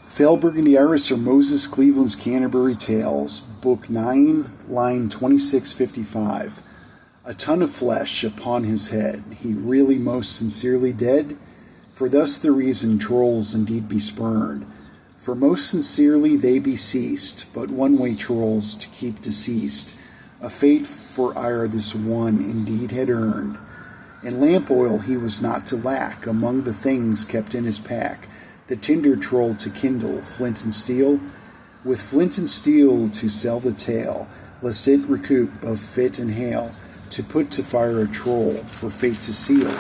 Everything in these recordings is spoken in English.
Fell Burgundy Iris or Moses Cleveland's Canterbury Tales, Book 9, line 2655. A ton of flesh upon his head, he really most sincerely dead? For thus the reason trolls indeed be spurned, for most sincerely they be ceased, but one-way trolls to keep deceased, a fate for ire this one indeed had earned. In lamp oil he was not to lack, among the things kept in his pack, the tinder troll to kindle, flint and steel, with flint and steel to sell the tale, lest it recoup both fit and hail, to put to fire a troll, for fate to seal.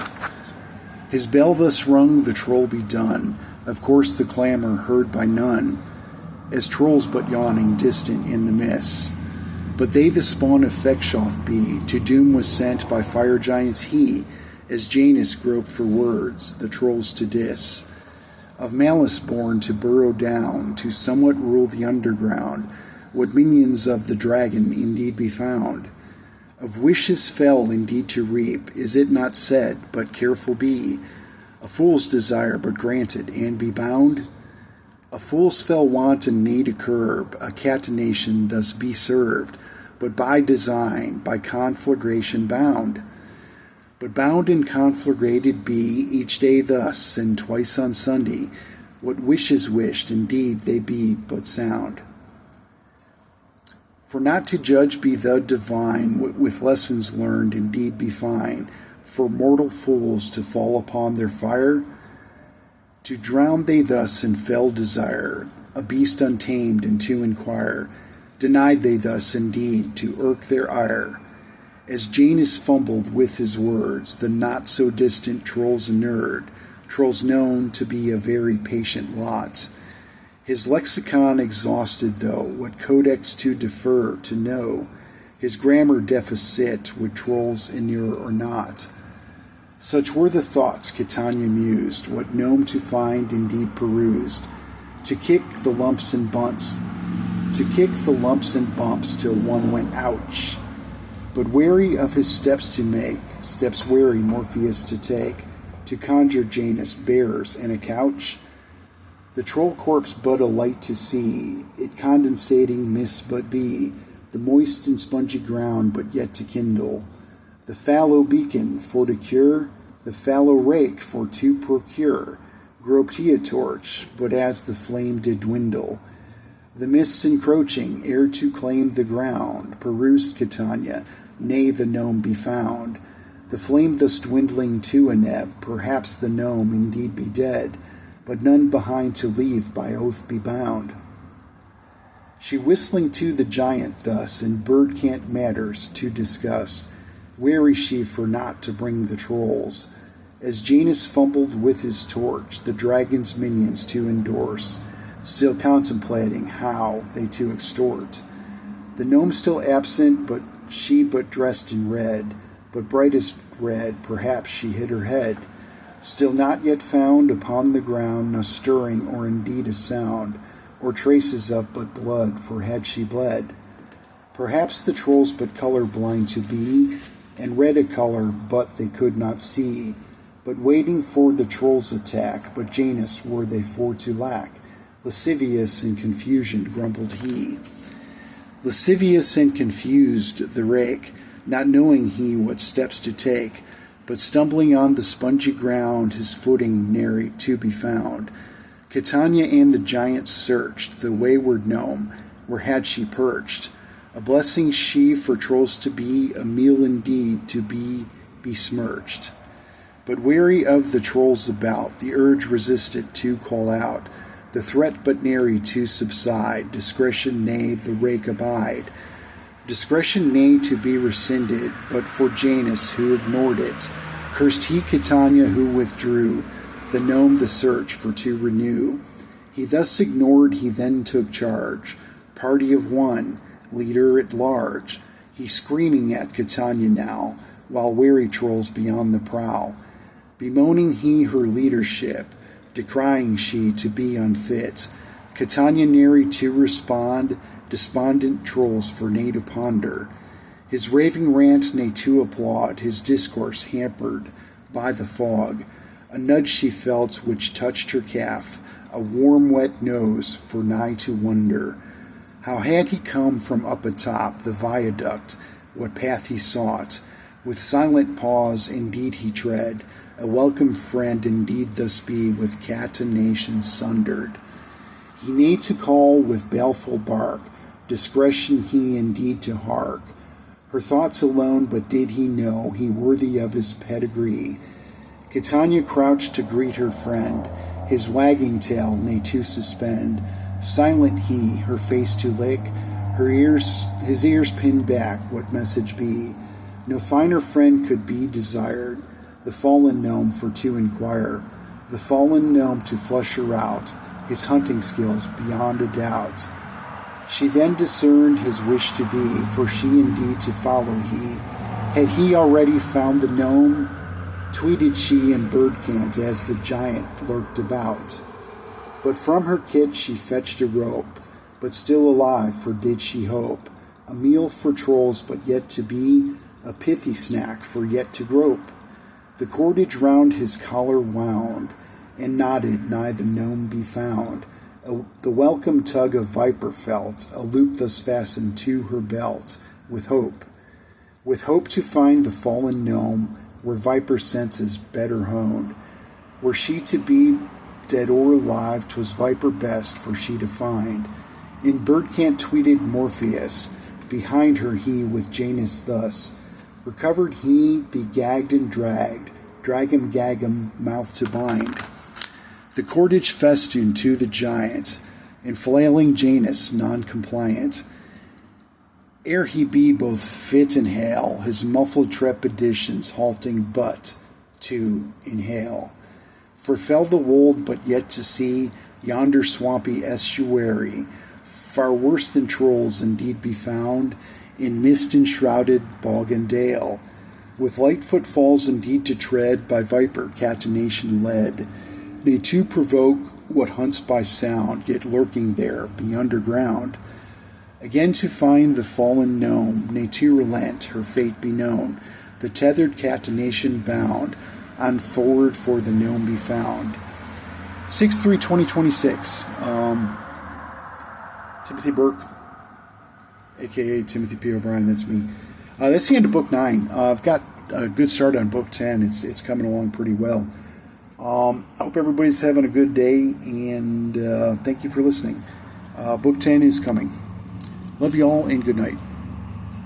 His bell thus rung, the troll be done, of course the clamor heard by none, as trolls but yawning distant in the mist. But they the spawn of Fechshoth be, to doom was sent by fire giants he, as Janus groped for words, the trolls to diss. Of malice born to burrow down, to somewhat rule the underground, what minions of the dragon indeed be found. Of wishes fell indeed to reap, is it not said, but careful be, a fool's desire but granted, and be bound? A fool's fell wanton need to curb, a catenation thus be served, but by design, by conflagration bound. But bound and conflagrated be, each day thus, and twice on Sunday, what wishes wished, indeed they be but sound. For not to judge be the divine, with lessons learned indeed be fine, for mortal fools to fall upon their fire, to drown they thus in fell desire, a beast untamed and to inquire, denied they thus indeed to irk their ire. As Janus fumbled with his words, the not-so-distant trolls inured, trolls known to be a very patient lot. His lexicon exhausted though, what codex to defer to know, his grammar deficit would trolls inure or not. Such were the thoughts Catania mused, what gnome to find indeed perused, to kick the lumps and bumps till one went ouch. But wary of his steps to make, steps wary Morpheus to take, to conjure Janus bears and a couch. The troll corpse but a light to see, it condensating mist but be, the moist and spongy ground but yet to kindle, the fallow beacon for to cure, the fallow rake for to procure, groped he a torch, but as the flame did dwindle, the mists encroaching, ere to claim the ground, perused Catania, nay the gnome be found. The flame thus dwindling to a neb, perhaps the gnome indeed be dead, but none behind to leave by oath be bound. She whistling to the giant thus, in bird cant matters to discuss, wary she for not to bring the trolls, as Janus fumbled with his torch, the dragon's minions to endorse, still contemplating how they to extort. The gnome still absent, but she but dressed in red, but brightest red, perhaps she hid her head, still not yet found upon the ground, no stirring or indeed a sound, or traces of but blood, for had she bled, perhaps the trolls but color blind to be, and red a color but they could not see, but waiting for the trolls' attack, but Janus were they for to lack. Lascivious in confusion grumbled he. Lascivious and confused the rake, not knowing he what steps to take, but stumbling on the spongy ground, his footing nary to be found. Catania and the giant searched the wayward gnome, where had she perched? A blessing she for trolls to be, a meal indeed to be besmirched. But wary of the trolls about, the urge resisted to call out, the threat but nary to subside, discretion nay the rake abide. Discretion nay to be rescinded, but for Janus who ignored it, cursed he Catania who withdrew, the gnome the search for to renew. He thus ignored, he then took charge, party of one, leader at large, he screaming at Catania now, while wary trolls beyond the prow, bemoaning he her leadership, decrying she to be unfit, Catania nary to respond, despondent trolls for nay to ponder, his raving rant nay to applaud, his discourse hampered by the fog, a nudge she felt which touched her calf, a warm, wet nose for nigh to wonder. How had he come from up atop the viaduct, what path he sought? With silent pause indeed he tread, a welcome friend indeed thus be with catenation sundered. He neighed to call with baleful bark, discretion he indeed to hark. Her thoughts alone, but did he know he worthy of his pedigree? Catania crouched to greet her friend, his wagging tail nay to suspend. Silent he, her face to lick, his ears pinned back, what message be? No finer friend could be desired, the fallen gnome for to inquire, the fallen gnome to flush her out, his hunting skills beyond a doubt. She then discerned his wish to be, for she indeed to follow he. Had he already found the gnome? Tweeted she in bird cant as the giant lurked about. But from her kit she fetched a rope, but still alive, for did she hope a meal for trolls, but yet to be a pithy snack, for yet to grope. The cordage round his collar wound, and nodded, nigh the gnome be found. The welcome tug of viper felt, a loop thus fastened to her belt, with hope to find the fallen gnome, were viper senses better honed. Were she to be dead or alive, 'twas viper best for she to find. In bird cant tweeted Morpheus, behind her he with Janus thus. Recovered he, be gagged and dragged, drag him, gag him, mouth to bind. The cordage festooned to the giant, and flailing Janus non-compliant. Ere he be both fit and hale, his muffled trepidations halting but to inhale. For fell the wold, but yet to see yonder swampy estuary, far worse than trolls indeed be found, in mist enshrouded bog and dale, with light footfalls indeed to tread, by viper catenation led. Nay, to provoke what hunts by sound, yet lurking there be underground. Again to find the fallen gnome, nay, to relent, her fate be known. The tethered catenation bound, on forward for the gnome be found. 6/3/2026. Timothy Burke, a.k.a. Timothy P. O'Brien, that's me. That's the end of Book 9. I've got a good start on Book 10. It's coming along pretty well. I hope everybody's having a good day, and thank you for listening. Book 10 is coming. Love you all, and good night.